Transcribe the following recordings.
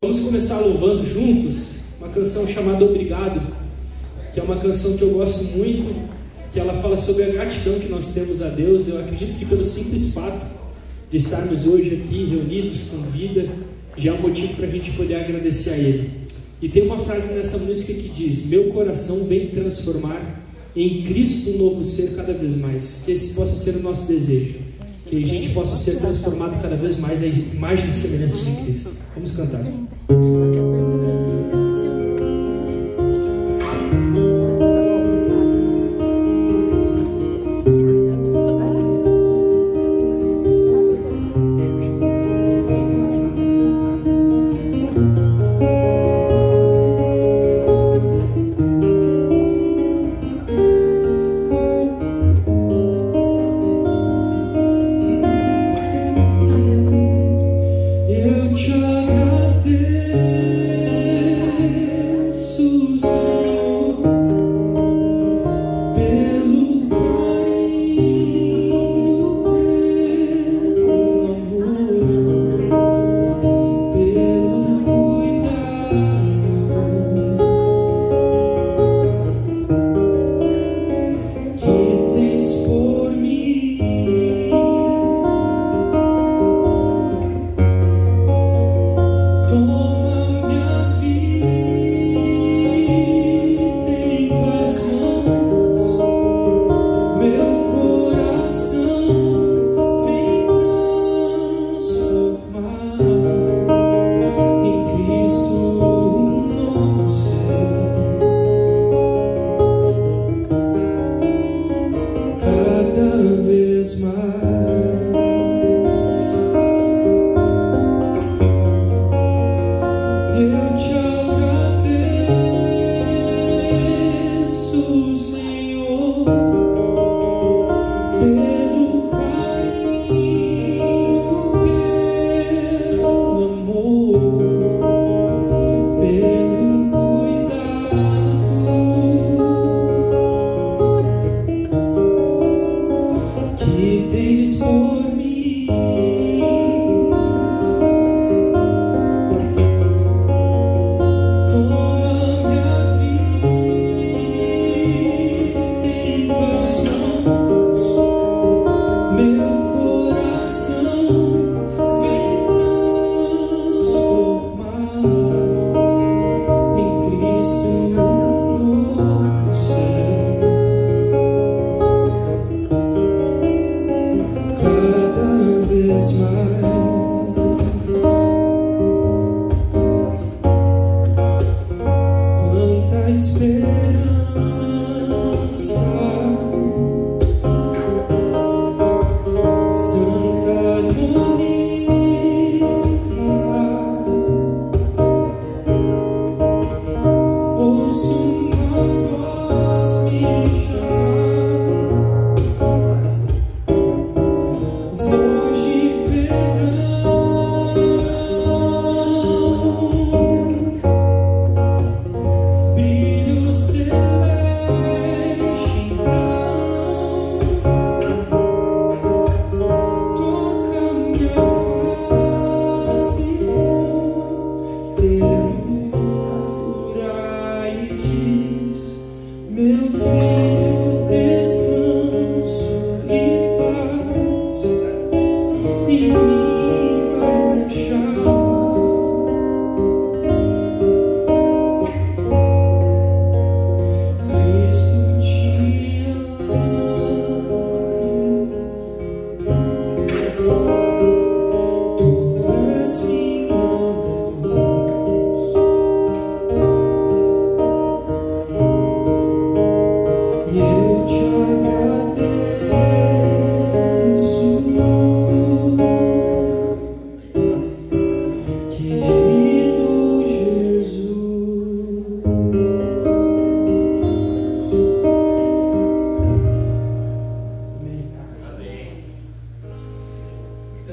Vamos começar louvando juntos uma canção chamada Obrigado, que é uma canção que eu gosto muito, que ela fala sobre a gratidão que nós temos a Deus. Eu acredito que pelo simples fato de estarmos hoje aqui reunidos com vida, já é um motivo para a gente poder agradecer a Ele. E tem uma frase nessa música que diz: meu coração vem transformar em Cristo um novo ser cada vez mais. Que esse possa ser o nosso desejo, que a gente possa ser transformado cada vez mais à imagem e semelhança de Cristo. Vamos cantar.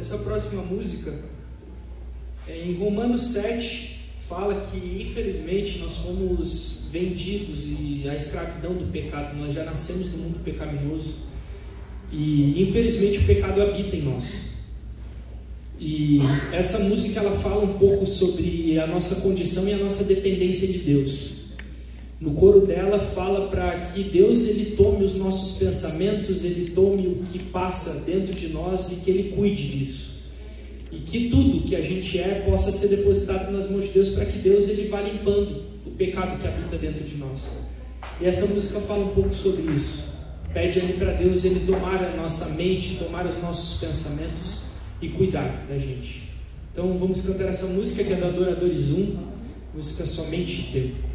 Essa próxima música, em Romanos 7, fala que infelizmente nós fomos vendidos e a escravidão do pecado, nós já nascemos no mundo pecaminoso e infelizmente o pecado habita em nós. E essa música ela fala um pouco sobre a nossa condição e a nossa dependência de Deus. No coro dela fala para que Deus ele tome os nossos pensamentos, ele tome o que passa dentro de nós e que ele cuide disso. E que tudo que a gente é possa ser depositado nas mãos de Deus, para que Deus ele vá limpando o pecado que habita dentro de nós. E essa música fala um pouco sobre isso. Pede ali para Deus ele tomar a nossa mente, tomar os nossos pensamentos e cuidar da gente. Então vamos cantar essa música que é do Adoradores 1, música Somente Teu.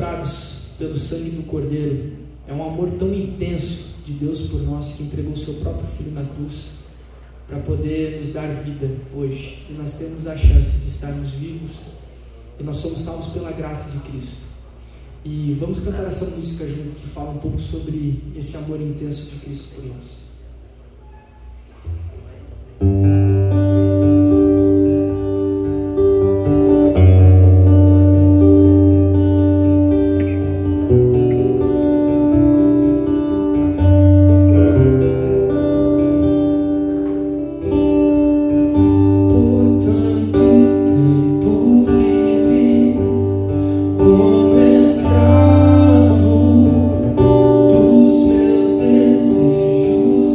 comprados pelo sangue do Cordeiro. É um amor tão intenso de Deus por nós, que entregou o seu próprio Filho na cruz para poder nos dar vida hoje. E nós temos a chance de estarmos vivos, e nós somos salvos pela graça de Cristo. E vamos cantar essa música junto, que fala um pouco sobre esse amor intenso de Cristo por nós. Escravo dos meus desejos.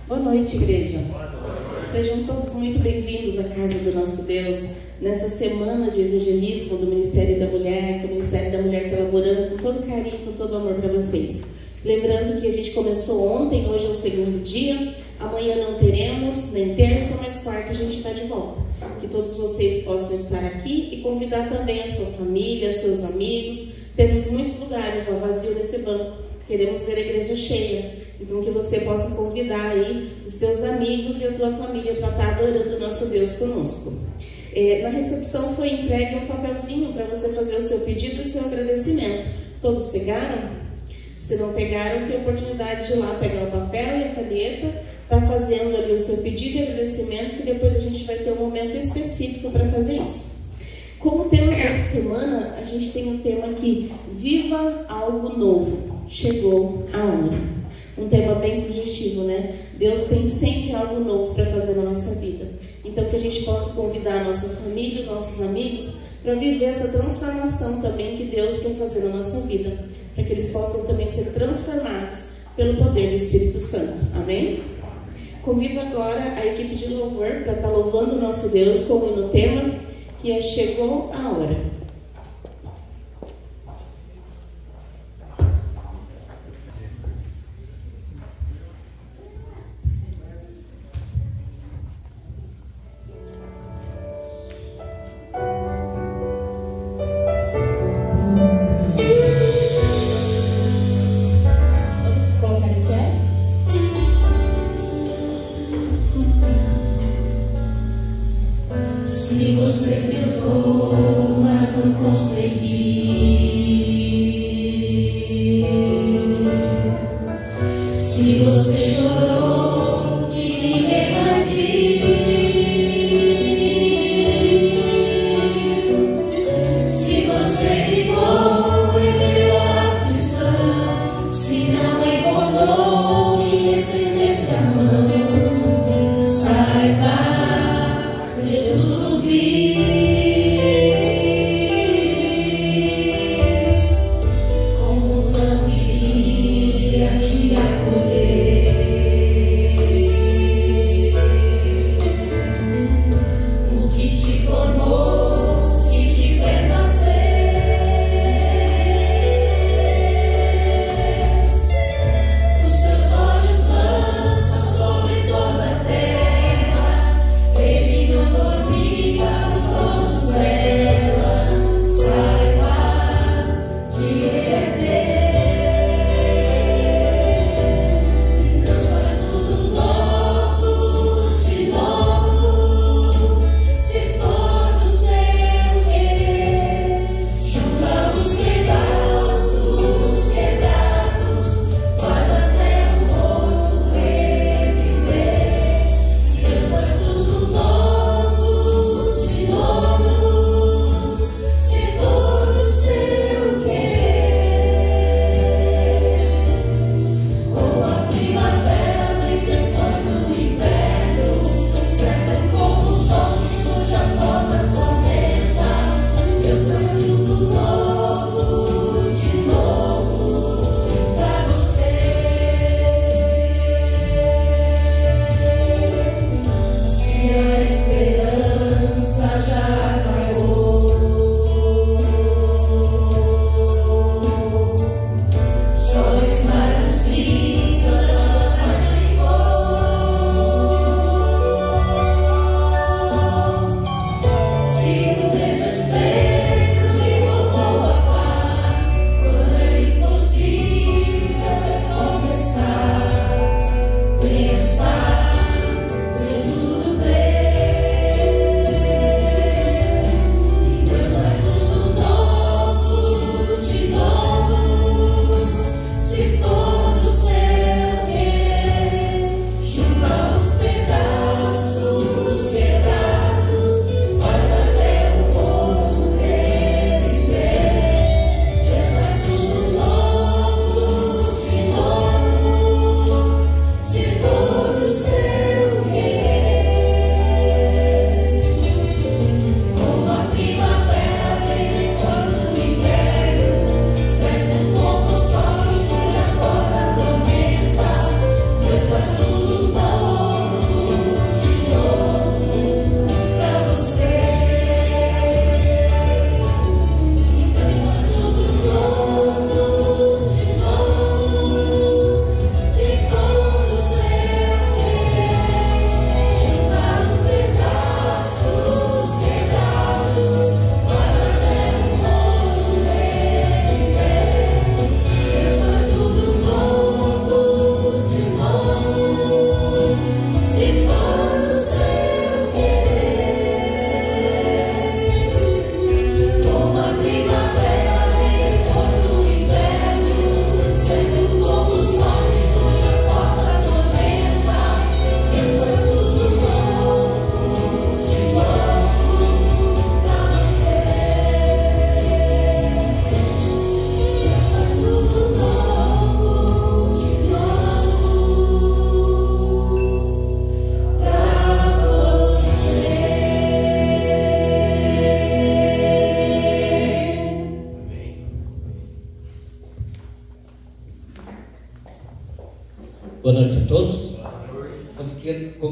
Boa noite, igreja. Sejam todos muito bem-vindos à casa do nosso Deus, nessa semana de evangelismo do Ministério da Mulher, que o Ministério da Mulher está elaborando com todo carinho, com todo amor para vocês. Lembrando que a gente começou ontem, hoje é o segundo dia, amanhã não teremos, nem terça, mas quarta a gente está de volta. Que todos vocês possam estar aqui e convidar também a sua família, seus amigos. Temos muitos lugares ao vazio nesse banco, queremos ver a igreja cheia. Então que você possa convidar aí os teus amigos e a tua família para estar adorando o nosso Deus conosco. Na recepção foi entregue um papelzinho para você fazer o seu pedido e o seu agradecimento. Todos pegaram? Se não pegaram, tem a oportunidade de ir lá pegar o papel e a caneta, tá fazendo ali o seu pedido e agradecimento, que depois a gente vai ter um momento específico para fazer isso. Como temos essa semana, a gente tem um tema aqui, Viva Algo Novo, chegou a hora. Um tema bem sugestivo, né? Deus tem sempre algo novo para fazer na nossa vida. Então que a gente possa convidar a nossa família, nossos amigos, para viver essa transformação também que Deus quer fazer na nossa vida, para que eles possam também ser transformados pelo poder do Espírito Santo. Amém? Convido agora a equipe de louvor para estar louvando o nosso Deus com o hino tema, que é Chegou a Hora. Se você tentou, mas não conseguiu, se você chorou e ninguém mais viu, se você ficou em meio à aflição, se não encontrou quem estendesse a mão, saiba, Deus tudo viu. Como não iria te acolher?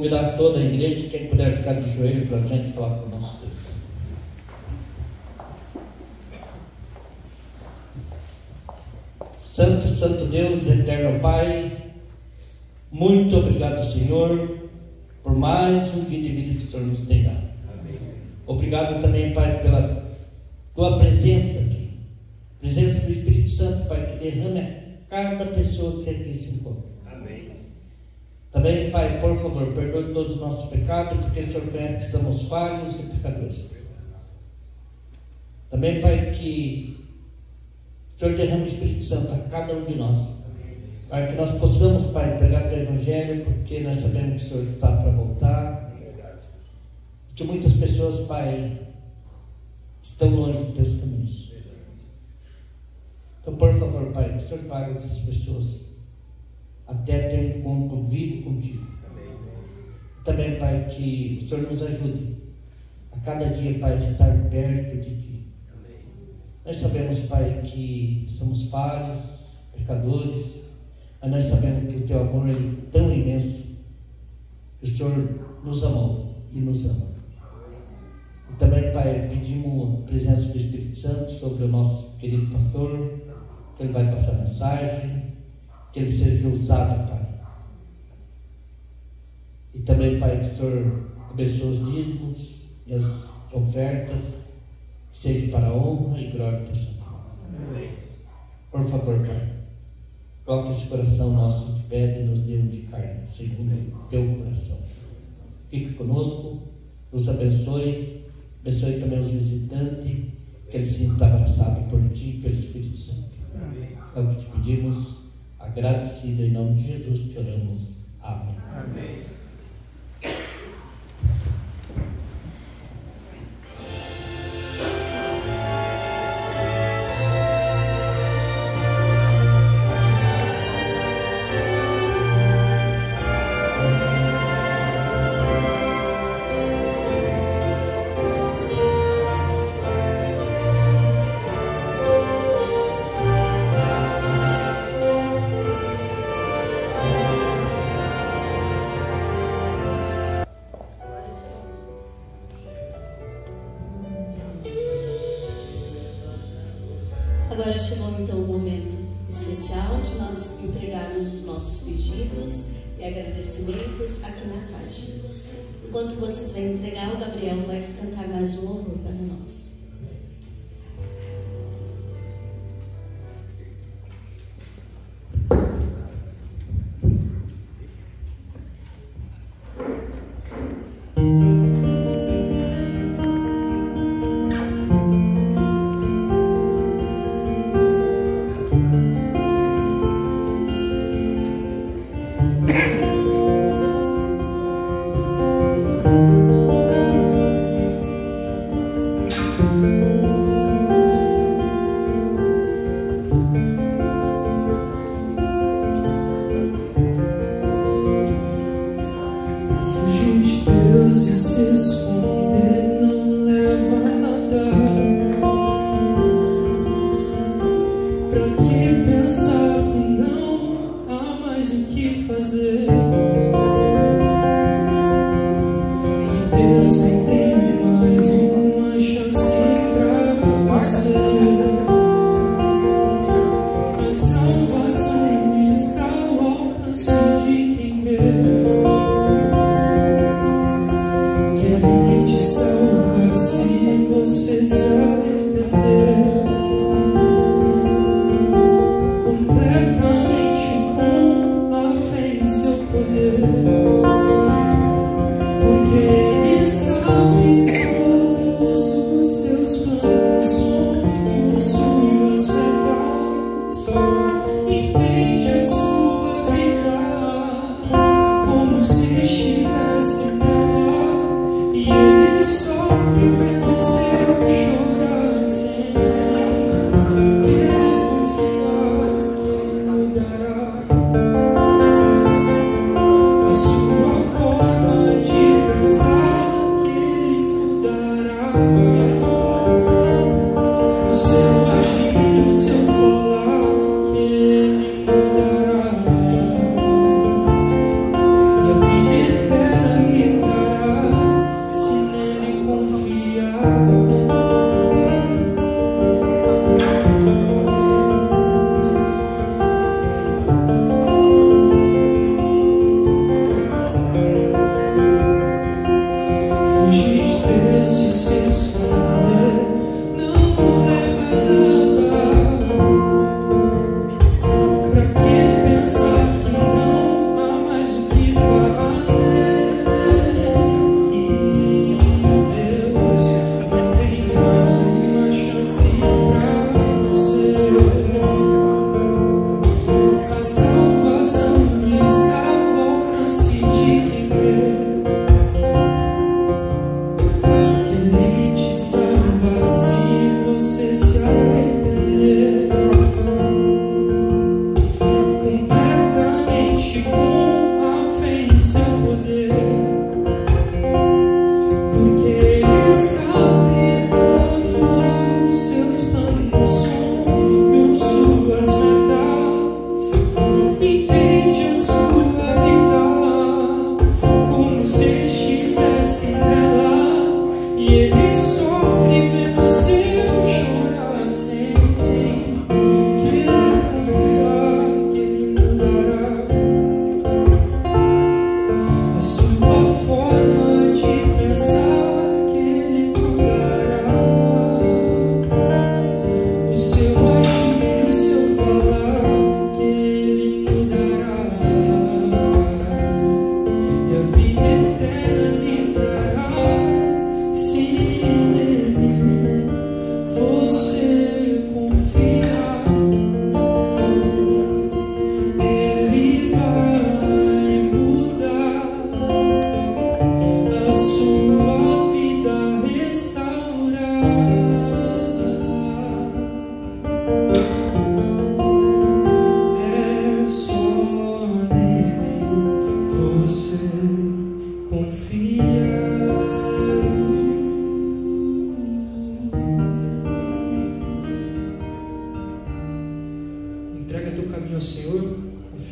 convidar toda a igreja, quem puder ficar de joelho para a gente falar com o nosso Deus. Santo, Santo Deus, eterno Pai, muito obrigado, Senhor, por mais um dia de vida que o Senhor nos tem dado. Amém. Obrigado também, Pai, pela Tua presença aqui, presença do Espírito Santo, Pai, que derrame a cada pessoa que aqui se encontra. Amém. Também, Pai, por favor, perdoe todos os nossos pecados, porque o Senhor conhece que somos falhos e pecadores. Também, Pai, que o Senhor derrame o Espírito Santo a cada um de nós, para que nós possamos, Pai, pregar o Evangelho, porque nós sabemos que o Senhor está para voltar, que muitas pessoas, Pai, estão longe dos teus caminhos. Então, por favor, Pai, que o Senhor pague essas pessoas até ter um encontro vivo contigo. Também, Pai, que o Senhor nos ajude a cada dia, Pai, estar perto de Ti. Nós sabemos, Pai, que somos falhos, pecadores, mas nós sabemos que o Teu amor é tão imenso que o Senhor nos amou e nos ama. E também, Pai, pedimos a presença do Espírito Santo sobre o nosso querido pastor, que ele vai passar mensagem, que ele seja usado, Pai. E também, Pai, que o Senhor abençoe os dízimos e as ofertas, seja para a honra e glória do Senhor. Amém. Por favor, Pai, coloque esse coração nosso de pedra e nos dê um de carne, segundo o Teu coração. Fique conosco, nos abençoe também os visitantes, que eles se sintam abraçados por Ti e pelo Espírito Santo. É o que te pedimos, agradecido em nome de Jesus, te oramos. Amém. Amém. Agora chegou então o momento especial de nós entregarmos os nossos pedidos e agradecimentos aqui na caixa. Enquanto vocês vão entregar, o Gabriel vai cantar mais um louvor para nós. Deus tem mais uma chance pra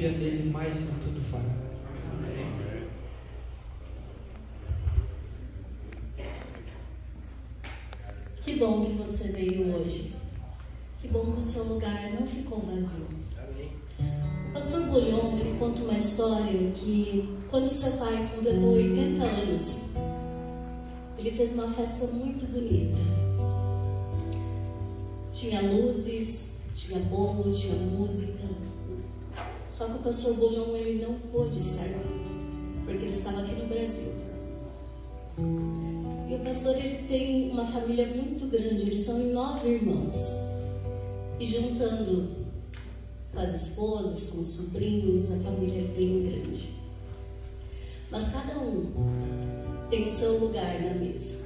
confia nele, mais em tudo fará. Que bom que você veio hoje. Que bom que o seu lugar não ficou vazio. O pastor Bulhon, ele conta uma história que quando seu pai completou 80 anos, ele fez uma festa muito bonita. Tinha luzes, tinha bolo, tinha música. Só que o pastor Bulhon, ele não pôde estar lá, porque ele estava aqui no Brasil. E o pastor, ele tem uma família muito grande, eles são 9 irmãos. E juntando com as esposas, com os sobrinhos, a família é bem grande. Mas cada um tem o seu lugar na mesa,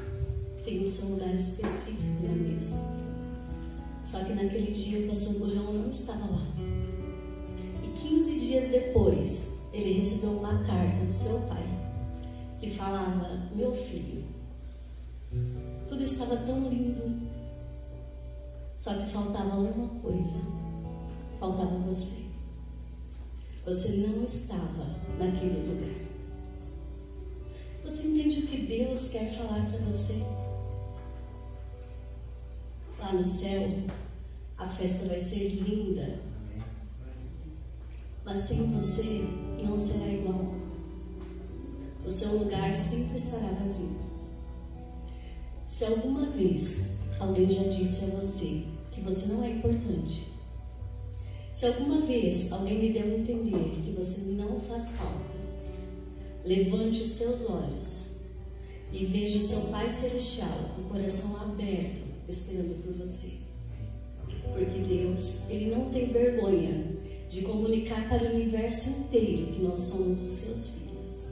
tem o seu lugar específico na mesa. Só que naquele dia o pastor Bulhon não estava lá. E 15 dias depois, ele recebeu uma carta do seu pai, que falava: meu filho, tudo estava tão lindo, só que faltava uma coisa, faltava você. Você não estava naquele lugar. Você entende o que Deus quer falar para você? Lá no céu, a festa vai ser linda, mas sem você não será igual. O seu lugar sempre estará vazio. Se alguma vez alguém já disse a você que você não é importante, se alguma vez alguém lhe deu a entender que você não faz falta, levante os seus olhos e veja o seu Pai Celestial com o coração aberto, esperando por você. Porque Deus, Ele não tem vergonha de comunicar para o universo inteiro que nós somos os seus filhos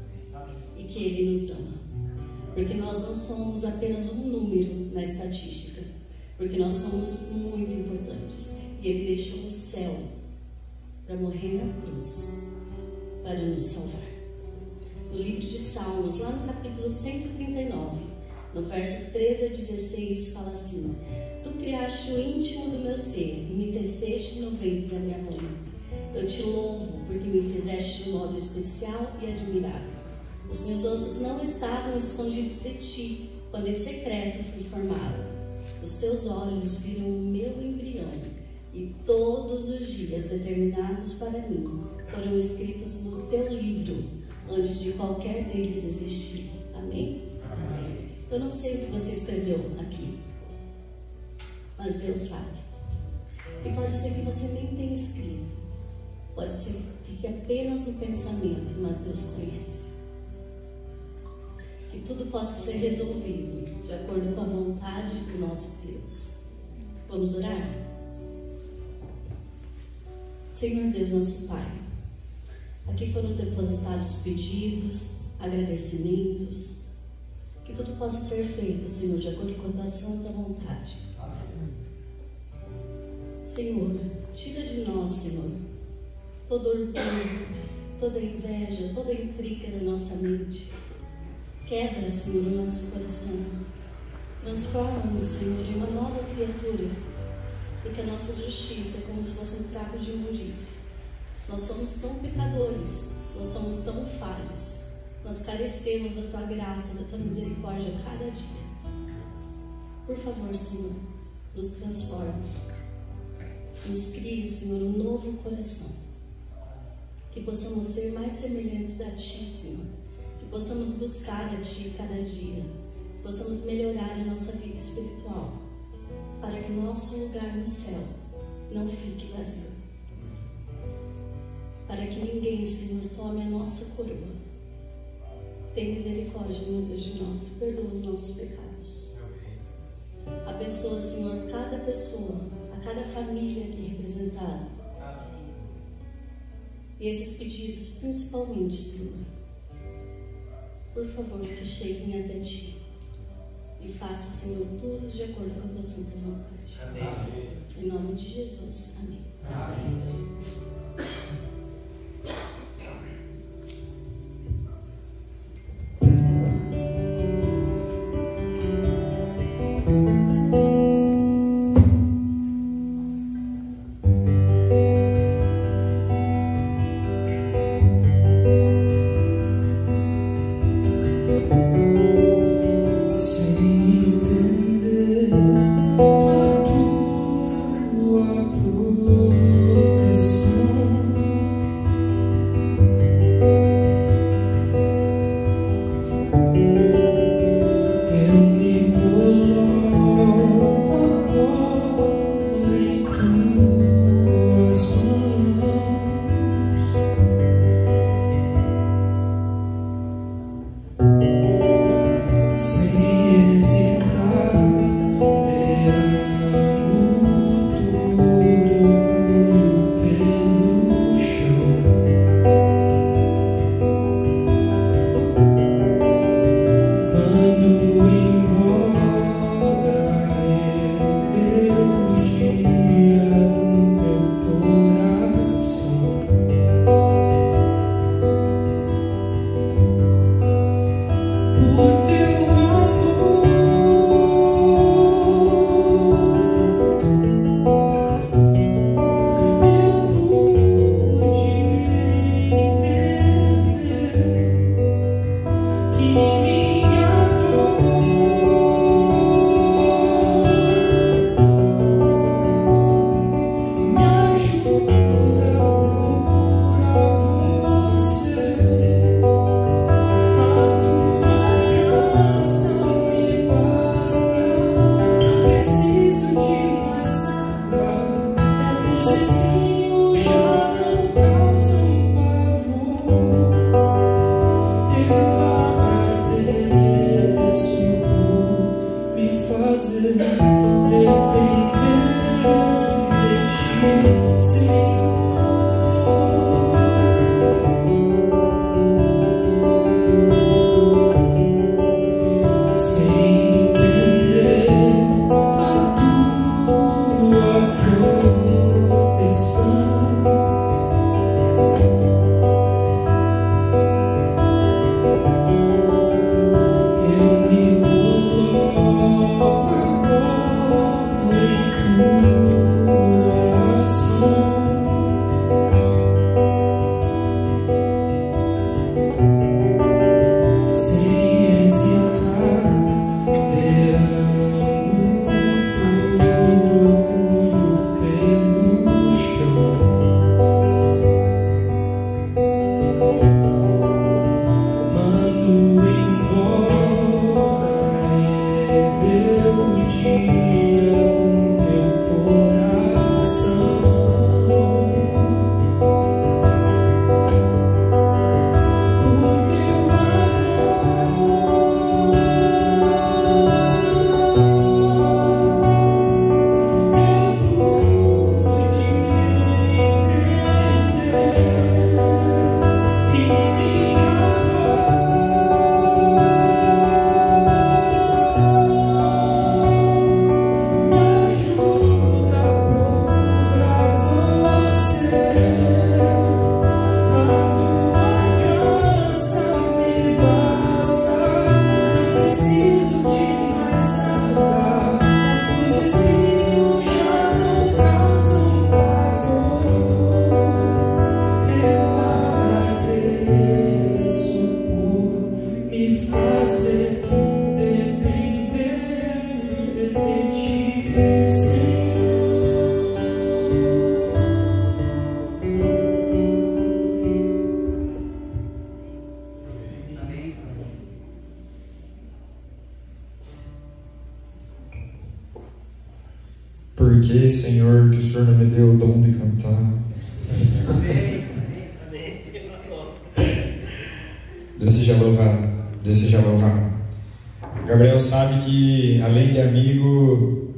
e que Ele nos ama. Porque nós não somos apenas um número na estatística, porque nós somos muito importantes. E Ele deixou o céu para morrer na cruz, para nos salvar. No livro de Salmos, lá no capítulo 139, no verso 13 a 16, fala assim: tu criaste o íntimo do meu ser e me teceste no ventre da minha mãe. Eu te louvo porque me fizeste de um modo especial e admirável. Os meus ossos não estavam escondidos de ti, quando em secreto fui formado. Os teus olhos viram o meu embrião, e todos os dias determinados para mim foram escritos no teu livro, antes de qualquer deles existir. Amém? Amém. Eu não sei o que você escreveu aqui, mas Deus sabe. E pode ser que você nem tenha escrito, pode ser que fique apenas no pensamento, mas Deus conhece. Que tudo possa ser resolvido de acordo com a vontade do nosso Deus. Vamos orar? Senhor Deus, nosso Pai, aqui foram depositados pedidos, agradecimentos, que tudo possa ser feito, Senhor, de acordo com a tua santa vontade. Senhor, tira de nós, Senhor, todo orgulho, toda inveja, toda intriga da nossa mente. Quebra, Senhor, o nosso coração. Transforma-nos, Senhor, em uma nova criatura, porque a nossa justiça é como se fosse um trapo de imundícia. Nós somos tão pecadores, nós somos tão falhos, nós carecemos da tua graça, da tua misericórdia a cada dia. Por favor, Senhor, nos transforma, nos crie, Senhor, um novo coração, que possamos ser mais semelhantes a Ti, Senhor, que possamos buscar a Ti cada dia, que possamos melhorar a nossa vida espiritual, para que o nosso lugar no céu não fique vazio, para que ninguém, Senhor, tome a nossa coroa. Tem misericórdia, meu Deus, de nós, perdoa os nossos pecados. Abençoa, Senhor, cada pessoa, a cada família aqui representada. E esses pedidos, principalmente, Senhor, por favor, que cheguem até Ti. E faça, Senhor, tudo de acordo com a Tua santa vontade. Amém. Em nome de Jesus. Amém. Amém. Por que, Senhor, que o Senhor não me deu o dom de cantar? Deus seja louvado, Deus seja louvado. Gabriel sabe que, além de amigo,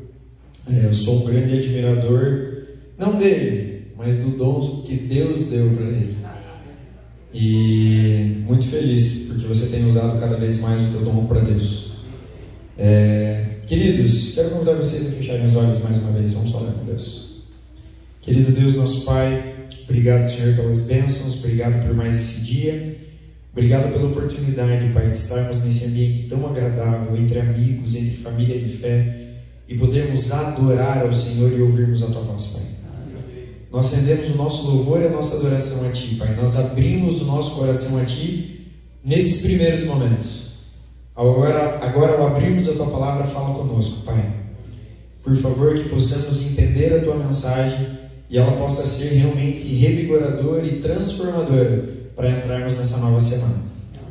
eu sou um grande admirador, não dele, mas do dom que Deus deu para ele. E muito feliz, porque você tem usado cada vez mais o teu dom para Deus. Queridos, quero convidar vocês a fecharem os olhos mais uma vez. Vamos falar com Deus. Querido Deus, nosso Pai, obrigado, Senhor, pelas bênçãos, obrigado por mais esse dia, obrigado pela oportunidade, Pai, de estarmos nesse ambiente tão agradável, entre amigos, entre família de fé, e podermos adorar ao Senhor e ouvirmos a Tua voz, Pai. Nós rendemos o nosso louvor e a nossa adoração a Ti, Pai. Nós abrimos o nosso coração a Ti nesses primeiros momentos. Agora, ao abrirmos a Tua palavra, fala conosco, Pai. Por favor, que possamos entender a Tua mensagem e ela possa ser realmente revigoradora e transformadora para entrarmos nessa nova semana.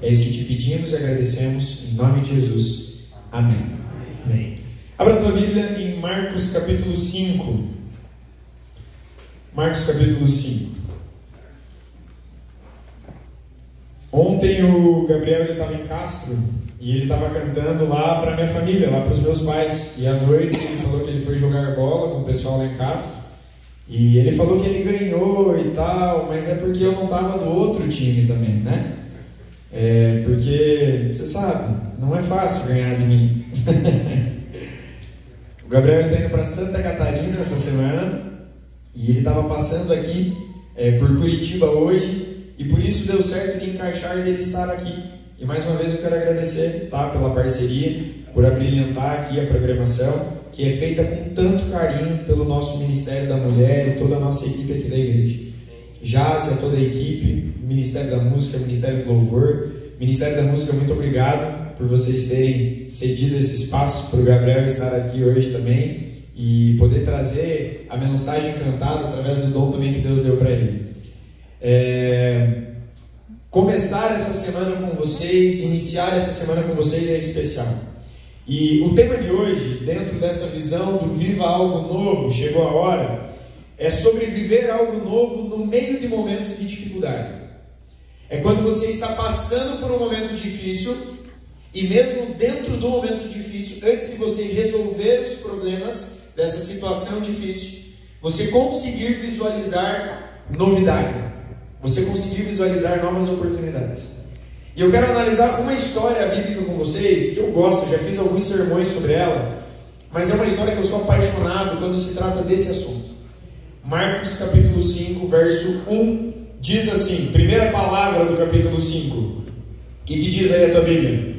É isso que te pedimos e agradecemos, em nome de Jesus. Amém. Amém. Abra a tua Bíblia em Marcos capítulo 5. Marcos capítulo 5. Ontem o Gabriel estava em Castro e ele estava cantando lá para minha família, lá para os meus pais. E à noite ele falou que ele foi jogar bola com o pessoal lá em Castro. E ele falou que ele ganhou e tal, mas é porque eu não estava do outro time também, né? Porque, você sabe, não é fácil ganhar de mim. O Gabriel está indo para Santa Catarina essa semana e ele estava passando aqui por Curitiba hoje e por isso deu certo de encaixar dele estar aqui. E mais uma vez eu quero agradecer, tá, pela parceria, por abrilhantar aqui a programação, que é feita com tanto carinho pelo nosso Ministério da Mulher e toda a nossa equipe aqui da igreja. Jazia, toda a equipe, Ministério da Música, Ministério do Louvor. Ministério da Música, muito obrigado por vocês terem cedido esse espaço para o Gabriel estar aqui hoje também e poder trazer a mensagem cantada através do dom também que Deus deu para ele. Começar essa semana com vocês, iniciar essa semana com vocês é especial. E o tema de hoje, dentro dessa visão do Viva Algo Novo, chegou a hora, é sobre viver algo novo no meio de momentos de dificuldade. É quando você está passando por um momento difícil E mesmo dentro do momento difícil, antes de você resolver os problemas dessa situação difícil, você conseguir visualizar novidade, você conseguir visualizar novas oportunidades. E eu quero analisar uma história bíblica com vocês, que eu gosto, já fiz alguns sermões sobre ela, mas é uma história que eu sou apaixonado quando se trata desse assunto. Marcos capítulo 5, verso 1, diz assim, primeira palavra do capítulo 5. O que diz aí a tua Bíblia?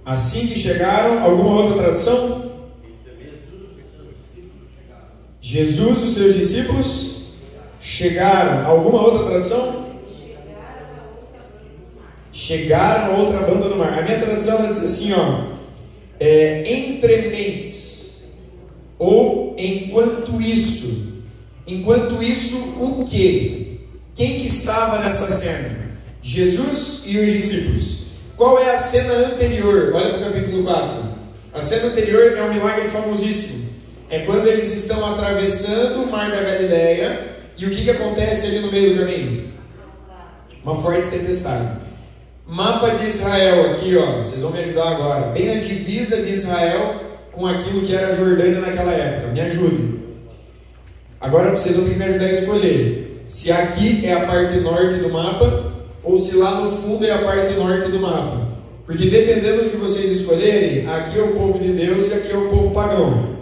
Assim que chegaram, alguma outra tradução? Jesus e os seus discípulos chegaram. Alguma outra tradução? Chegaram a outra banda do mar. A minha tradução ela diz assim, entre mentes, ou enquanto isso. Enquanto isso, o quê? Quem que estava nessa cena? Jesus e os discípulos. Qual é a cena anterior? Olha para o capítulo 4. A cena anterior é um milagre famosíssimo. É quando eles estão atravessando o mar da Galileia. E o que acontece ali no meio do caminho? Uma forte tempestade. Mapa de Israel aqui, vocês vão me ajudar agora. Bem na divisa de Israel com aquilo que era a Jordânia naquela época. Me ajudem. Agora vocês vão ter que me ajudar a escolher se aqui é a parte norte do mapa ou se lá no fundo é a parte norte do mapa. Porque dependendo do que vocês escolherem, aqui é o povo de Deus e aqui é o povo pagão.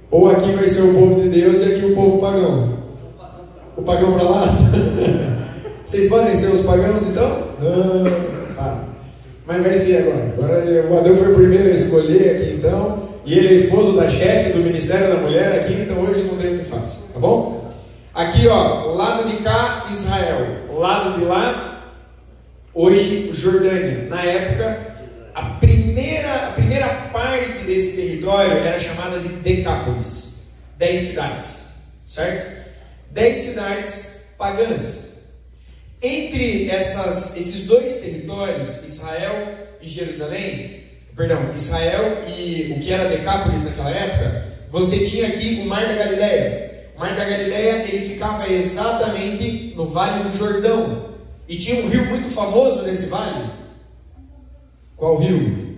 Ou aqui vai ser o povo de Deus e aqui o povo pagão. O pagão para lá? Vocês podem ser os pagãos então? Não, tá. Mas vai ser agora. Agora o Adão foi o primeiro a escolher aqui então. E ele é esposo da chefe do Ministério da Mulher aqui, então hoje não tem o que faz. Tá bom? Aqui lado de cá, Israel. Lado de lá, hoje Jordânia. Na época, a primeira parte desse território era chamada de Decápolis. 10 cidades. Certo? 10 cidades pagãs. Entre esses dois territórios, Israel e Jerusalém, Israel e o que era Decápolis naquela época, você tinha aqui o Mar da Galileia. O Mar da Galileia, ele ficava exatamente no Vale do Jordão. E tinha um rio muito famoso nesse vale. Qual rio?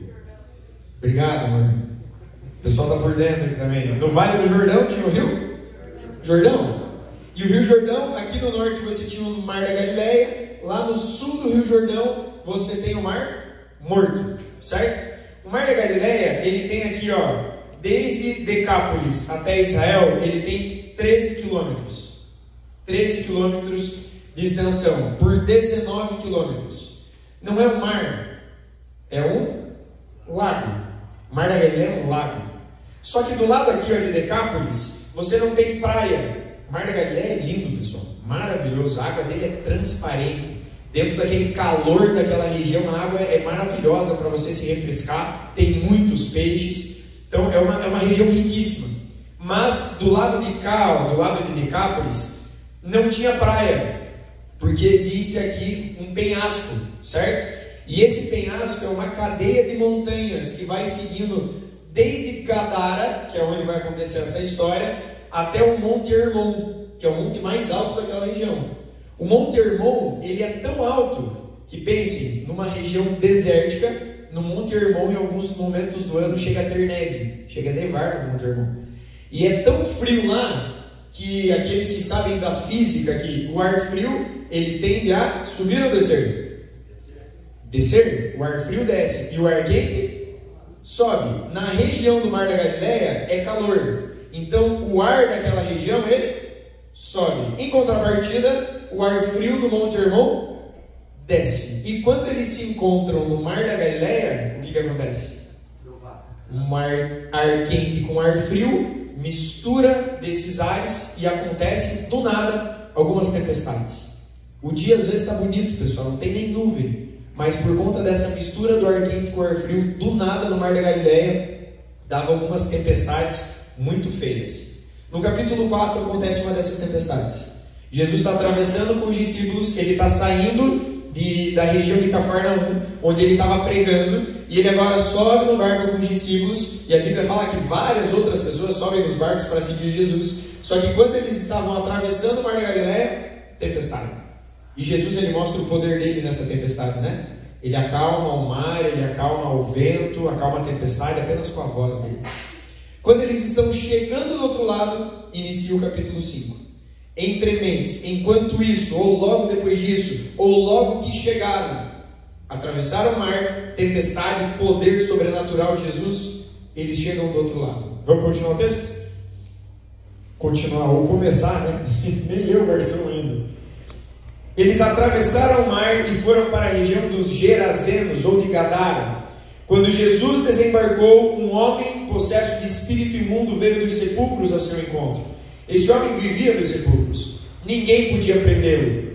Obrigado, amor. O pessoal está por dentro aqui também. No Vale do Jordão tinha o rio Jordão. E o Rio Jordão, aqui no norte você tinha o Mar da Galileia. Lá no sul do Rio Jordão você tem o Mar Morto. Certo? O Mar da Galileia, ele tem aqui, desde Decápolis até Israel, ele tem 13 quilômetros. 13 quilômetros de extensão, por 19 quilômetros. Não é um mar, é um lago. O Mar da Galileia é um lago. Só que do lado aqui de Decápolis, você não tem praia. O Mar da Galileia é lindo, pessoal. Maravilhoso. A água dele é transparente. Dentro daquele calor daquela região, a água é maravilhosa para você se refrescar. Tem muitos peixes. Então é uma região riquíssima. Mas do lado de cá, do lado de Decápolis, não tinha praia. Porque existe aqui um penhasco, certo? E esse penhasco é uma cadeia de montanhas que vai seguindo desde Gadara, que é onde vai acontecer essa história, até o Monte Hermon, que é o monte mais alto daquela região. O Monte Hermon, ele é tão alto que, pense, numa região desértica, no Monte Hermon, em alguns momentos do ano, chega a ter neve, chega a nevar no Monte Hermon. E é tão frio lá, que aqueles que sabem da física, que o ar frio, ele tende a subir ou descer? Descer. O ar frio desce, e o ar quente sobe. Na região do Mar da Galileia, é calor. Então, o ar daquela região, ele sobe. Em contrapartida, o ar frio do Monte Hermon desce. E quando eles se encontram no Mar da Galileia, o que acontece? Ar quente com ar frio, mistura desses ares e acontece, do nada, algumas tempestades. O dia às vezes está bonito, pessoal, não tem nem nuvem. Mas por conta dessa mistura do ar quente com o ar frio, do nada no Mar da Galileia, dava algumas tempestades muito feias. No capítulo 4 acontece uma dessas tempestades. Jesus está atravessando com os discípulos, ele está saindo da região de Cafarnaum, onde ele estava pregando, e ele agora sobe no barco com os discípulos, e a Bíblia fala que várias outras pessoas sobem nos barcos para seguir Jesus. Só que quando eles estavam atravessando o Mar da Galileia, tempestade. E Jesus, ele mostra o poder dele nessa tempestade, né? Ele acalma o mar, ele acalma o vento, acalma a tempestade apenas com a voz dele. Quando eles estão chegando do outro lado, inicia o capítulo 5. Entre mentes, enquanto isso, ou logo depois disso, ou logo que chegaram, atravessaram o mar, tempestade, poder sobrenatural de Jesus, eles chegam do outro lado. Vamos continuar o texto? Continuar, ou começar, né? Nem leu o versículo ainda. Eles atravessaram o mar e foram para a região dos Gerazenos, ou de Gadara. Quando Jesus desembarcou, um homem possesso de espírito imundo veio dos sepulcros ao seu encontro. Esse homem vivia nos sepulcros. Ninguém podia prendê-lo,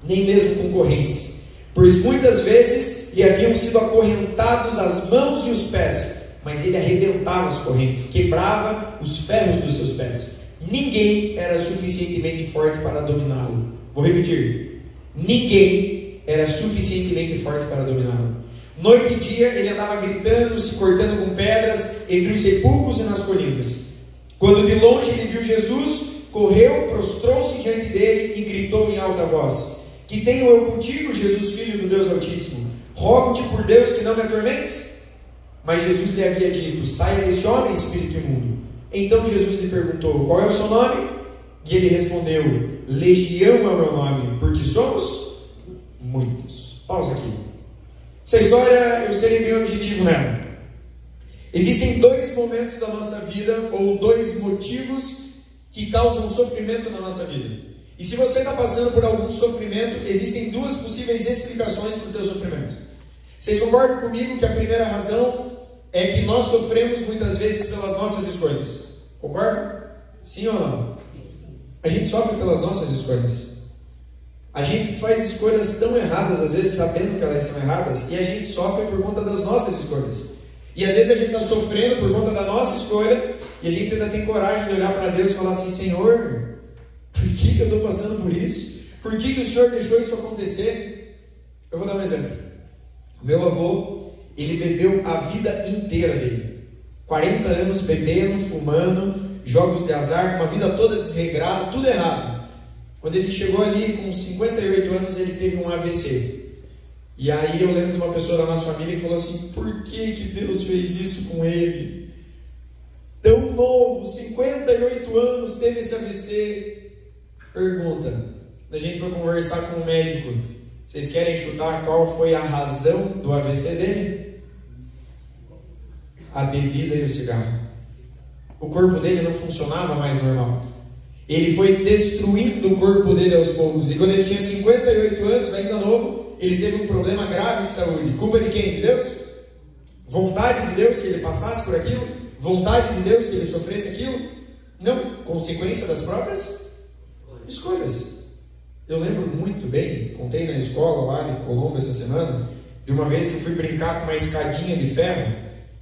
nem mesmo com correntes, pois muitas vezes lhe haviam sido acorrentados as mãos e os pés, mas ele arrebentava as correntes, quebrava os ferros dos seus pés. Ninguém era suficientemente forte para dominá-lo. Vou repetir. Ninguém era suficientemente forte para dominá-lo. Noite e dia ele andava gritando, se cortando com pedras entre os sepulcros e nas colinas. Quando de longe ele viu Jesus, correu, prostrou-se diante dele e gritou em alta voz: Que tenho eu contigo, Jesus, filho do Deus Altíssimo? Rogo-te por Deus que não me atormentes. Mas Jesus lhe havia dito: Saia desse homem, espírito imundo. Então Jesus lhe perguntou: Qual é o seu nome? E ele respondeu: Legião é o meu nome, porque somos muitos. Pausa aqui. Essa história eu serei bem objetivo nela. Existem dois momentos da nossa vida, ou dois motivos que causam sofrimento na nossa vida. E se você está passando por algum sofrimento, existem duas possíveis explicações para o teu sofrimento. Vocês concordam comigo que a primeira razão é que nós sofremos muitas vezes pelas nossas escolhas? Concordam? Sim ou não? A gente sofre pelas nossas escolhas. A gente faz escolhas tão erradas, às vezes sabendo que elas são erradas, e a gente sofre por conta das nossas escolhas. E às vezes a gente está sofrendo por conta da nossa escolha, e a gente ainda tem coragem de olhar para Deus e falar assim: Senhor, por que eu estou passando por isso? Por que o Senhor deixou isso acontecer? Eu vou dar um exemplo. O meu avô, ele bebeu a vida inteira dele. 40 anos bebendo, fumando, jogos de azar, uma vida toda desregrada, tudo errado. Quando ele chegou ali com 58 anos, ele teve um AVC. E aí eu lembro de uma pessoa da nossa família que falou assim: por que Deus fez isso com ele? Tão novo, 58 anos, teve esse AVC. Pergunta, a gente foi conversar com um médico, vocês querem chutar qual foi a razão do AVC dele? A bebida e o cigarro. O corpo dele não funcionava mais normal. Ele foi destruindo o corpo dele aos poucos. E quando ele tinha 58 anos, ainda novo, ele teve um problema grave de saúde. Culpa de quem? De Deus? Vontade de Deus que ele passasse por aquilo? Vontade de Deus que ele sofresse aquilo? Não. Consequência das próprias escolhas. Eu lembro muito bem, contei na escola lá de Colombo essa semana, de uma vez que eu fui brincar com uma escadinha de ferro,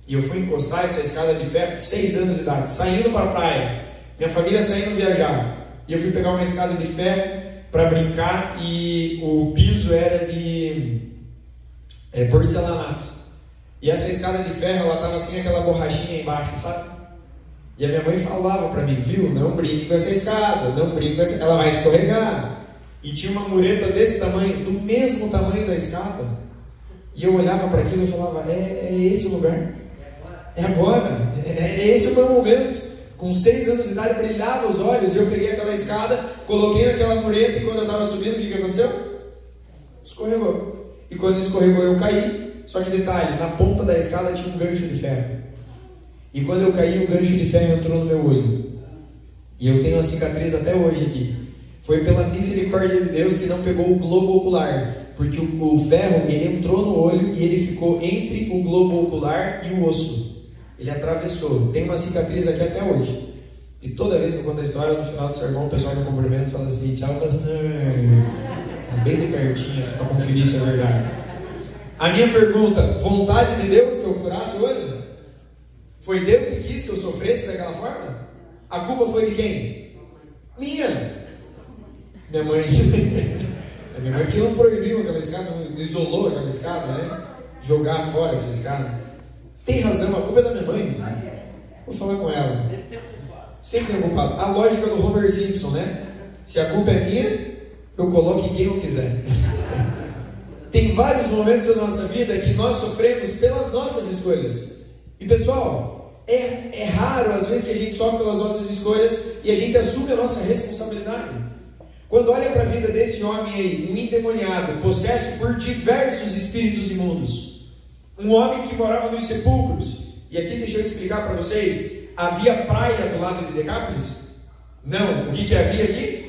e eu fui encostar essa escada de ferro de 6 anos de idade, saindo para a praia, minha família saindo viajar, e eu fui pegar uma escada de ferro para brincar, e o piso era de porcelanato, e essa escada de ferro, ela estava assim, aquela borrachinha embaixo, sabe? E a minha mãe falava para mim: viu, não brinque com essa escada, não brinque com essa, ela vai escorregar. E tinha uma mureta desse tamanho, do mesmo tamanho da escada, e eu olhava para aquilo e falava: é esse o lugar, é agora, é esse o meu momento. Com 6 anos de idade brilhava os olhos, e eu peguei aquela escada, coloquei naquela mureta, e quando eu estava subindo, o que aconteceu? Escorregou. E quando escorregou eu caí. Só que detalhe, na ponta da escada tinha um gancho de ferro, e quando eu caí, o gancho de ferro entrou no meu olho, e eu tenho uma cicatriz até hoje aqui. Foi pela misericórdia de Deus que não pegou o globo ocular, porque o ferro, ele entrou no olho e ele ficou entre o globo ocular e o osso. Ele atravessou. Tem uma cicatriz aqui até hoje. E toda vez que eu conto a história, no final do sermão, o pessoal me cumprimenta e fala assim: tchau, pastor. Bem de pertinho, assim, para conferir se é verdade. A minha pergunta: vontade de Deus que eu furasse o olho? Foi Deus que quis que eu sofresse daquela forma? A culpa foi de quem? Minha. Minha mãe. A minha mãe que não proibiu aquela escada, não isolou aquela escada, né? Jogar fora essa escada. Tem razão, a culpa é da minha mãe. Vou falar com ela. Sempre tem culpado. A lógica do Homer Simpson, né? Se a culpa é minha, eu coloco em quem eu quiser. Tem vários momentos da nossa vida que nós sofremos pelas nossas escolhas. E pessoal, é raro às vezes que a gente sofre pelas nossas escolhas e a gente assume a nossa responsabilidade. Quando olha para a vida desse homem aí, um endemoniado, possesso por diversos espíritos imundos, um homem que morava nos sepulcros, e aqui deixa eu explicar para vocês, havia praia do lado de Decápolis? Não, o que havia aqui?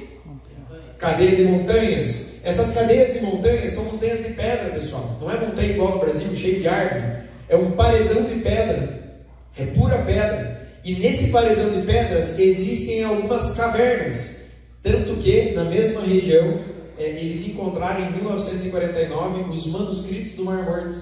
Cadeia de montanhas. Essas cadeias de montanhas são montanhas de pedra, pessoal. Não é montanha igual no Brasil, cheio de árvore. É um paredão de pedra. É pura pedra. E nesse paredão de pedras existem algumas cavernas. Tanto que, na mesma região, eles encontraram em 1949 os manuscritos do Mar Morto.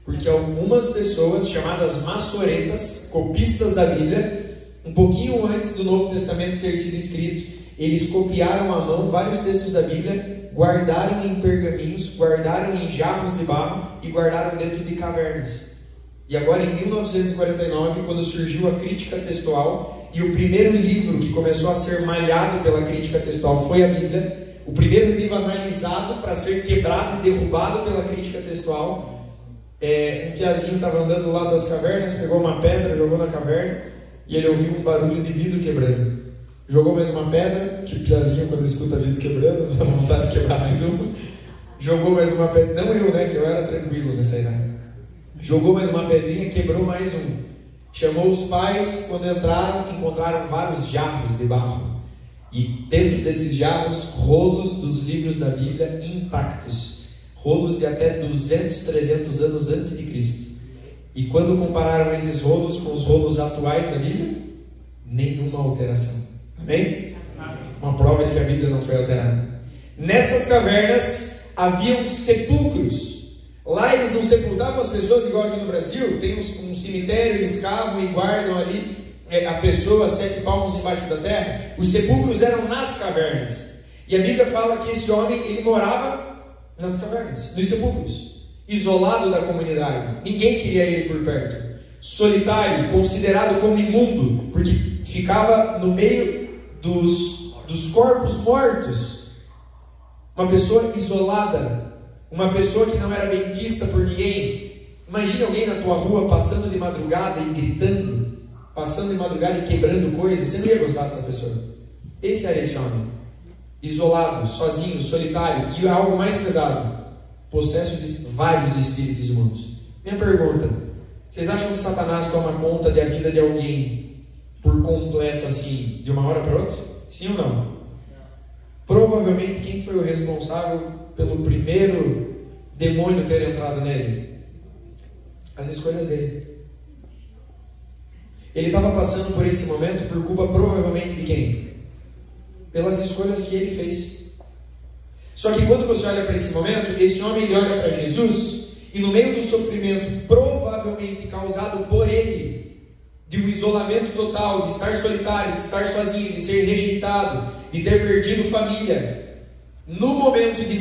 Porque algumas pessoas, chamadas maçoretas, copistas da Bíblia, um pouquinho antes do Novo Testamento ter sido escrito, eles copiaram à mão vários textos da Bíblia, guardaram em pergaminhos, guardaram em jarros de barro e guardaram dentro de cavernas. E agora em 1949, quando surgiu a crítica textual, e o primeiro livro que começou a ser malhado pela crítica textual foi a Bíblia, o primeiro livro analisado para ser quebrado e derrubado pela crítica textual, um piazinho estava andando do lado das cavernas, pegou uma pedra, jogou na caverna, e ele ouviu um barulho de vidro quebrando. Jogou mais uma pedra, que o piazinho quando escuta vidro quebrando, dá vontade de quebrar mais uma. Jogou mais uma pedra, não eu, né, que eu era tranquilo nessa idade. Jogou mais uma pedrinha, quebrou mais um. Chamou os pais, quando encontraram vários jarros de barro. E dentro desses jarros, rolos dos livros da Bíblia intactos. Rolos de até 200, 300 anos antes de Cristo. E quando compararam esses rolos com os rolos atuais da Bíblia, nenhuma alteração. Amém? Uma prova de que a Bíblia não foi alterada. Nessas cavernas haviam sepulcros. Lá eles não sepultavam as pessoas igual aqui no Brasil. Tem um cemitério, eles cavam e guardam ali a pessoa 7 palmos embaixo da terra. Os sepulcros eram nas cavernas. E a Bíblia fala que esse homem, ele morava nas cavernas, nos sepulcros, isolado da comunidade. Ninguém queria ele por perto. Solitário, considerado como imundo, porque ficava no meio dos corpos mortos. Uma pessoa isolada, uma pessoa que não era bem vista por ninguém. Imagine alguém na tua rua passando de madrugada e gritando, passando de madrugada e quebrando coisas. Você não ia gostar dessa pessoa. Esse era esse homem, isolado, sozinho, solitário. E algo mais pesado, possesso de vários espíritos imundos. Minha pergunta: vocês acham que Satanás toma conta da vida de alguém por completo assim, de uma hora para outra? Sim ou não? Provavelmente quem foi o responsável pelo primeiro demônio ter entrado nele? As escolhas dele. Ele estava passando por esse momento por culpa provavelmente de quem? Pelas escolhas que ele fez. Só que quando você olha para esse momento, esse homem ele olha para Jesus, e no meio do sofrimento provavelmente causado por ele, de um isolamento total, de estar solitário, de estar sozinho, de ser rejeitado, de ter perdido família, no momento de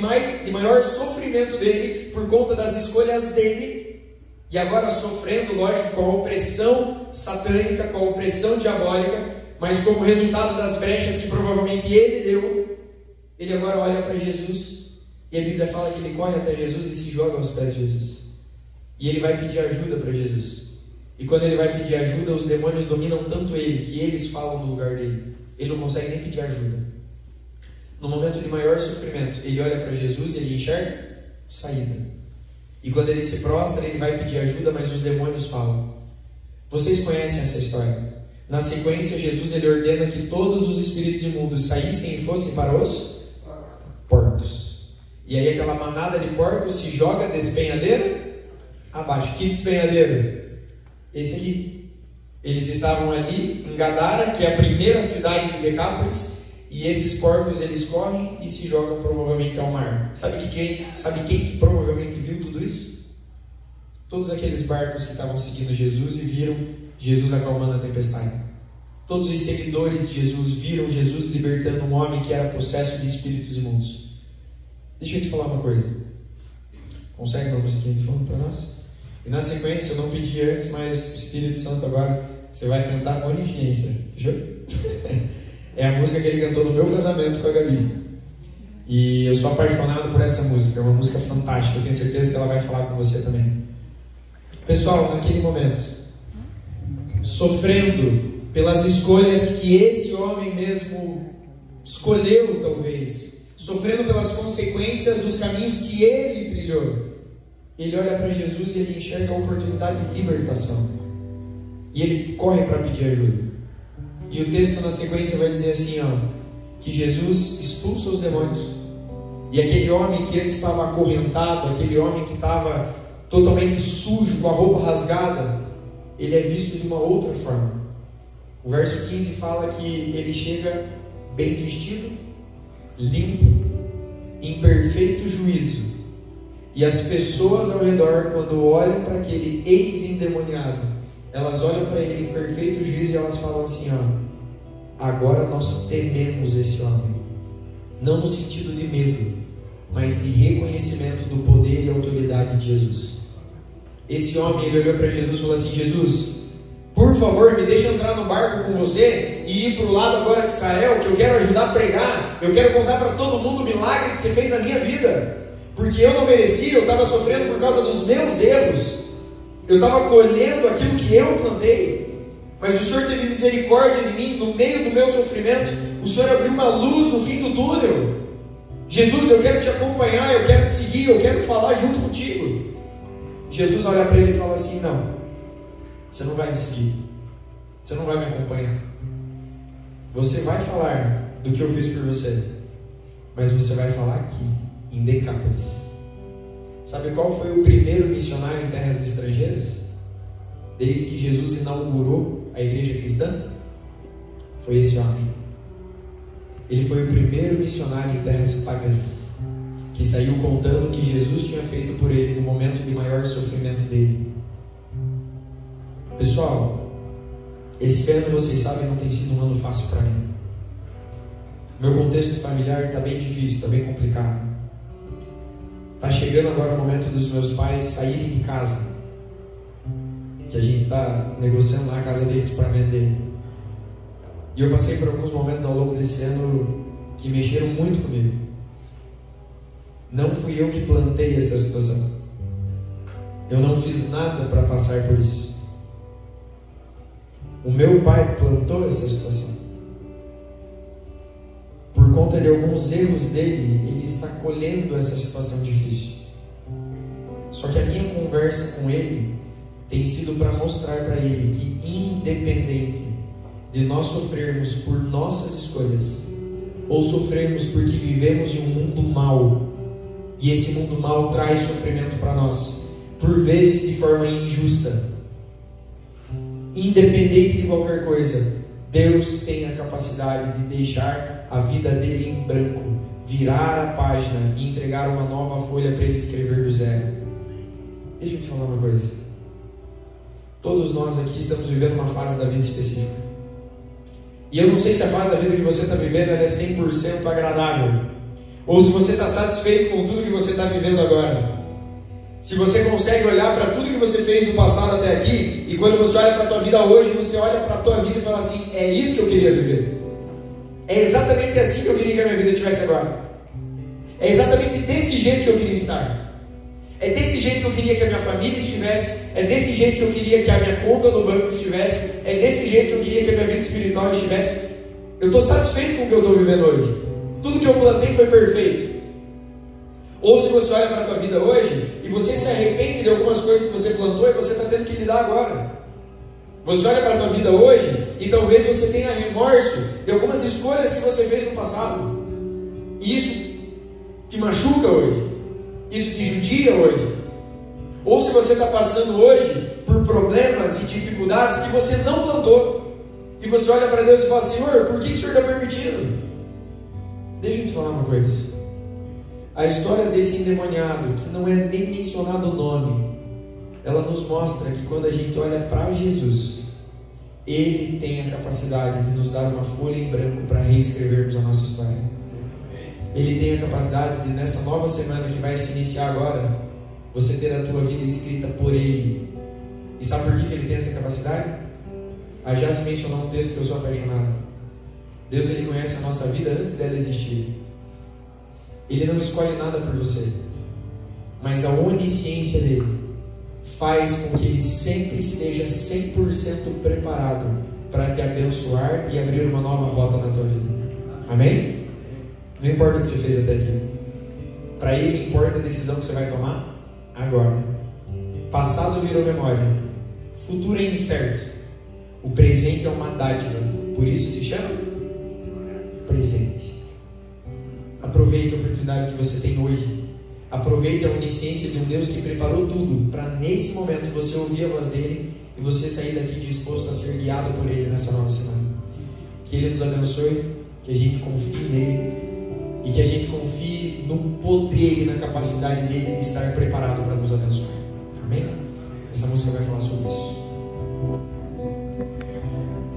maior sofrimento dele, por conta das escolhas dele, e agora sofrendo, lógico, com a opressão satânica, com a opressão diabólica, mas como resultado das brechas que provavelmente ele deu, ele agora olha para Jesus, e a Bíblia fala que ele corre até Jesus e se joga aos pés de Jesus, e ele vai pedir ajuda para Jesus. E quando ele vai pedir ajuda, os demônios dominam tanto ele, que eles falam no lugar dele. Ele não consegue nem pedir ajuda. No momento de maior sofrimento, ele olha para Jesus e ele enxerga saída. E quando ele se prostra, ele vai pedir ajuda, mas os demônios falam. Vocês conhecem essa história? Na sequência, Jesus ele ordena que todos os espíritos imundos saíssem e fossem para os porcos. E aí aquela manada de porcos se joga despenhadeiro abaixo. Que despenhadeiro? Esse aqui. Eles estavam ali em Gadara, que é a primeira cidade de Decápolis, e esses porcos eles correm e se jogam provavelmente ao mar. Sabe quem que provavelmente viu tudo isso? Todos aqueles barcos que estavam seguindo Jesus e viram Jesus acalmando a tempestade. Todos os seguidores de Jesus viram Jesus libertando um homem que era possesso de espíritos imundos. Deixa eu te falar uma coisa. Consegue uma musiquinha de fundo para nós? E na sequência, eu não pedi antes, mas o Espírito Santo agora, você vai cantar Onisciência. É a música que ele cantou no meu casamento com a Gabi. E eu sou apaixonado por essa música, é uma música fantástica, eu tenho certeza que ela vai falar com você também. Pessoal, naquele momento, sofrendo pelas escolhas que esse homem mesmo escolheu, talvez, sofrendo pelas consequências dos caminhos que ele trilhou, ele olha para Jesus e ele enxerga a oportunidade de libertação. E ele corre para pedir ajuda. E o texto na sequência vai dizer assim, que Jesus expulsa os demônios. E aquele homem que antes estava acorrentado, aquele homem que estava totalmente sujo, com a roupa rasgada, ele é visto de uma outra forma. O verso 15 fala que ele chega bem vestido, limpo, em perfeito juízo. E as pessoas ao redor, quando olham para aquele ex-endemoniado, elas olham para ele em perfeito juízo e elas falam assim, agora nós tememos esse homem. Não no sentido de medo, mas de reconhecimento do poder e autoridade de Jesus. Esse homem, ele olhou para Jesus e falou assim, Jesus, por favor, me deixa entrar no barco com você e ir para o lado agora de Israel, que eu quero ajudar a pregar, eu quero contar para todo mundo o milagre que você fez na minha vida, porque eu não merecia, eu estava sofrendo por causa dos meus erros, eu estava colhendo aquilo que eu plantei, mas o Senhor teve misericórdia de mim no meio do meu sofrimento, o Senhor abriu uma luz no fim do túnel. Jesus, eu quero te acompanhar, eu quero te seguir, eu quero falar junto contigo. Jesus olha para ele e fala assim, não, você não vai me seguir, você não vai me acompanhar, você vai falar do que eu fiz por você, mas você vai falar aqui, em Decápolis. Sabe qual foi o primeiro missionário em terras estrangeiras? Desde que Jesus inaugurou a igreja cristã? Foi esse homem. Ele foi o primeiro missionário em terras pagãs, que saiu contando o que Jesus tinha feito por ele no momento de maior sofrimento dele. Pessoal, esse ano, vocês sabem, não tem sido um ano fácil para mim. Meu contexto familiar está bem difícil, está bem complicado. Está chegando agora o momento dos meus pais saírem de casa, que a gente está negociando lá a casa deles para vender. E eu passei por alguns momentos ao longo desse ano que mexeram muito comigo. Não fui eu que plantei essa situação. Eu não fiz nada para passar por isso. O meu pai plantou essa situação. Por conta de alguns erros dele, ele está colhendo essa situação difícil. Só que a minha conversa com ele tem sido para mostrar para ele que, independente de nós sofrermos por nossas escolhas, ou sofrermos porque vivemos em um mundo mau, e esse mundo mau traz sofrimento para nós, por vezes de forma injusta, independente de qualquer coisa, Deus tem a capacidade de deixar a vida dele em branco, virar a página e entregar uma nova folha para ele escrever do zero. Deixa eu te falar uma coisa. Todos nós aqui estamos vivendo uma fase da vida específica. E eu não sei se a fase da vida que você está vivendo ela é 100% agradável, ou se você está satisfeito com tudo que você está vivendo agora. Se você consegue olhar para tudo que você fez no passado até aqui, e quando você olha para a tua vida hoje, você olha para a tua vida e fala assim, é isso que eu queria viver. É exatamente assim que eu queria que a minha vida tivesse agora. É exatamente desse jeito que eu queria estar. É desse jeito que eu queria que a minha família estivesse. É desse jeito que eu queria que a minha conta no banco estivesse. É desse jeito que eu queria que a minha vida espiritual estivesse. Eu estou satisfeito com o que eu estou vivendo hoje. Tudo que eu plantei foi perfeito. Ou se você olha para a tua vida hoje e você se arrepende de algumas coisas que você plantou e você está tendo que lidar agora. Você olha para a tua vida hoje e talvez você tenha remorso de algumas escolhas que você fez no passado. E isso te machuca hoje. Isso te judia hoje. Ou se você está passando hoje por problemas e dificuldades que você não plantou. E você olha para Deus e fala, Senhor, por que o Senhor está permitindo? Deixa eu te falar uma coisa. A história desse endemoniado, que não é nem mencionado o nome, ela nos mostra que quando a gente olha para Jesus, Ele tem a capacidade de nos dar uma folha em branco para reescrevermos a nossa história. Ele tem a capacidade de, nessa nova semana que vai se iniciar agora, você ter a tua vida escrita por Ele. E sabe por que Ele tem essa capacidade? A Jazz mencionou um texto que eu sou apaixonado. Deus, Ele conhece a nossa vida antes dela existir. Ele não escolhe nada por você, mas a onisciência dele faz com que ele sempre esteja 100% preparado para te abençoar e abrir uma nova rota na tua vida. Amém? Não importa o que você fez até aqui. Para ele importa a decisão que você vai tomar agora. Passado virou memória. Futuro é incerto. O presente é uma dádiva. Por isso se chama presente. Aproveite a oportunidade que você tem hoje. Aproveite a onisciência de um Deus que preparou tudo para nesse momento você ouvir a voz dele e você sair daqui disposto a ser guiado por ele nessa nova semana. Que ele nos abençoe, que a gente confie nele e que a gente confie no poder e na capacidade dele de estar preparado para nos abençoar. Amém? Essa música vai falar sobre isso.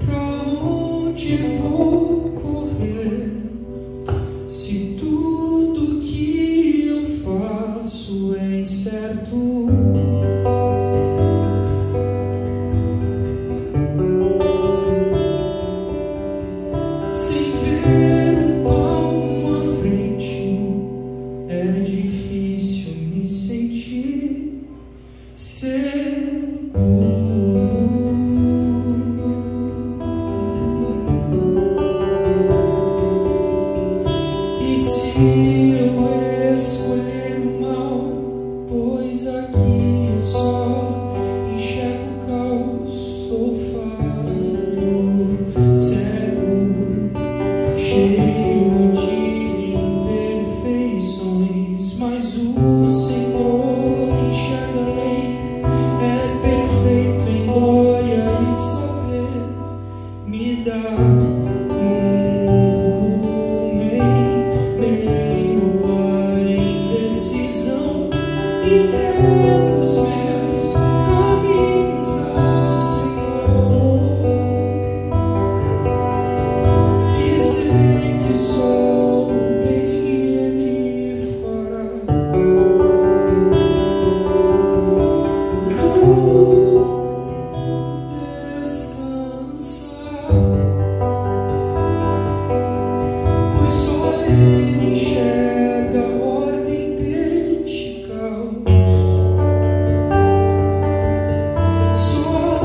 Pra onde vou correr se tudo que eu faço é incerto? Sem ver um palmo à frente é difícil me sentir seguro. E se eu escolher o mal, pois aqui eu só enxergo o caos, sou falho, cego, cheio de imperfeições, mas o Senhor enxerga além, é perfeito em glória e saber, me dá rumo em meio à indecisão, entrego os meus caminhos ao Senhor. E sei que sou bem Ele fará. Vou descansar, pois só Ele enxerga a ordem deste caos. Só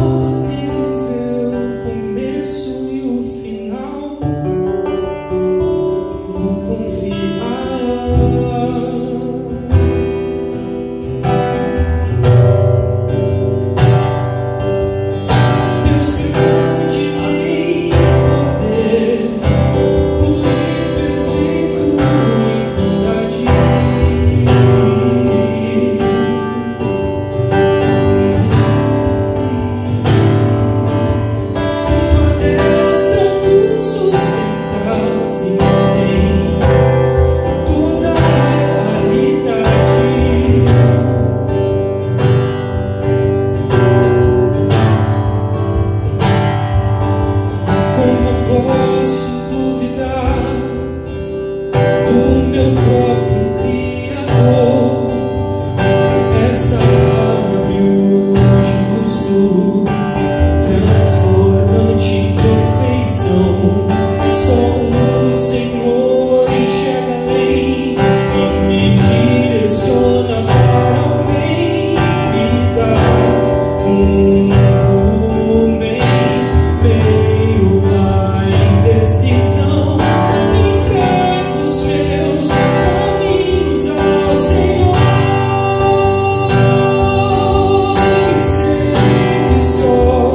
Ele vê o começo e o final. Vou confiar. Deus grande em poder, puro e perfeito em bondade. Tua destra tu sustentas e mantém toda a realidade. Como posso duvidar do meu próprio Criador? É sábio, justo, transbordante em perfeição. Só o Senhor enxerga além e me direciona para o bem. Me dá rumo em meio à indecisão. Entrego os meus caminhos ao Senhor. E sei que só o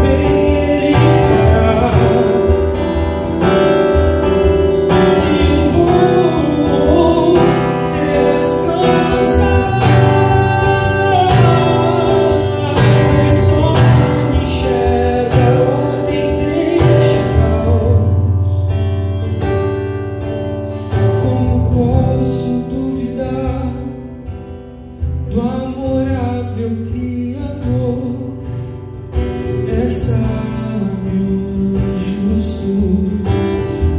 bem Ele fará. E vou descansar, pois só Ele enxerga a ordem deste caos. Como posso duvidar do amorável Criador? É sábio, justo,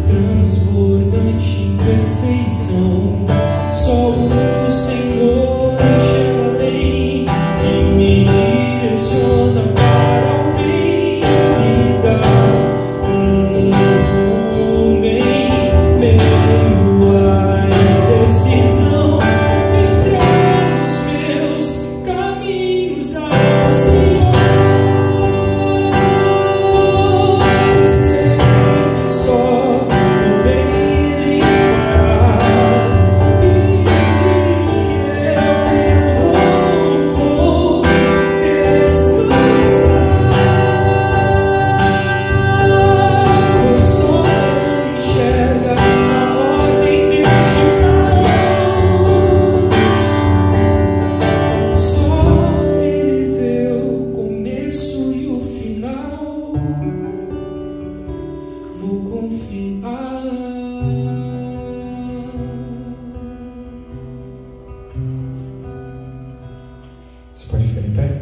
transbordante em perfeição. Só o Senhor enxerga além e me direciona para o bem. Me dá rumo em meio à final. Vou confiar. Você pode ficar em pé?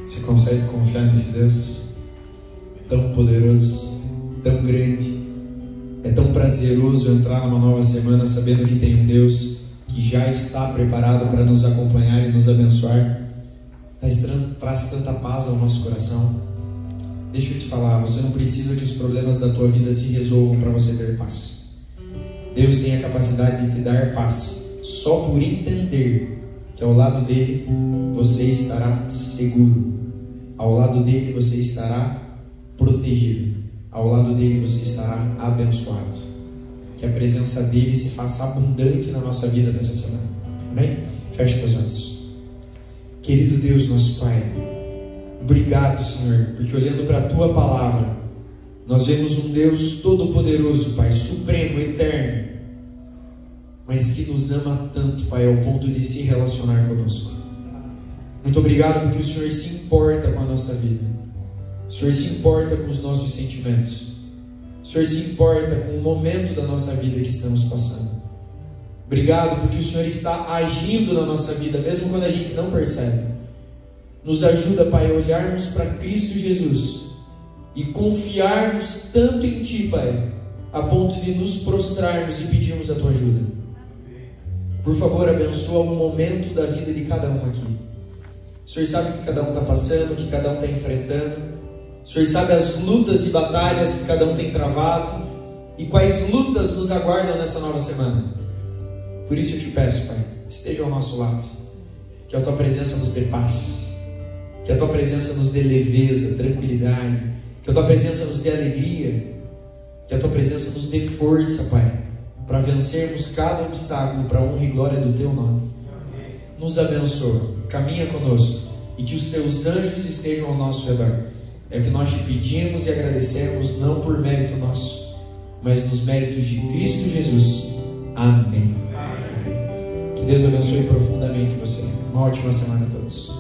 Você consegue confiar nesse Deus tão poderoso, tão grande? É tão prazeroso entrar numa nova semana sabendo que tem um Deus que já está preparado para nos acompanhar e nos abençoar. Traz tanta paz ao nosso coração. Deixa eu te falar, você não precisa que os problemas da tua vida se resolvam para você ter paz. Deus tem a capacidade de te dar paz só por entender que ao lado dele você estará seguro, ao lado dele você estará protegido, ao lado dele você estará abençoado. Que a presença dele se faça abundante na nossa vida nessa semana. Amém? Feche teus olhos. Querido Deus, nosso Pai, obrigado, Senhor, porque olhando para a tua palavra, nós vemos um Deus todo-poderoso, Pai, supremo, eterno, mas que nos ama tanto, Pai, ao ponto de se relacionar conosco. Muito obrigado porque o Senhor se importa com a nossa vida. O Senhor se importa com os nossos sentimentos. O Senhor se importa com o momento da nossa vida que estamos passando. Obrigado porque o Senhor está agindo na nossa vida, mesmo quando a gente não percebe. Nos ajuda, Pai, a olharmos para Cristo Jesus e confiarmos tanto em Ti, Pai, a ponto de nos prostrarmos e pedirmos a Tua ajuda. Por favor, abençoa o momento da vida de cada um aqui. O Senhor sabe o que cada um está passando, o que cada um está enfrentando. O Senhor sabe as lutas e batalhas que cada um tem travado e quais lutas nos aguardam nessa nova semana. Por isso eu te peço, Pai, esteja ao nosso lado, que a Tua presença nos dê paz, que a Tua presença nos dê leveza, tranquilidade, que a Tua presença nos dê alegria, que a Tua presença nos dê força, Pai, para vencermos cada obstáculo para a honra e glória do Teu nome. Nos abençoa, caminha conosco e que os Teus anjos estejam ao nosso redor. É o que nós te pedimos e agradecemos, não por mérito nosso, mas nos méritos de Cristo Jesus. Amém. Que Deus abençoe profundamente você. Uma ótima semana a todos.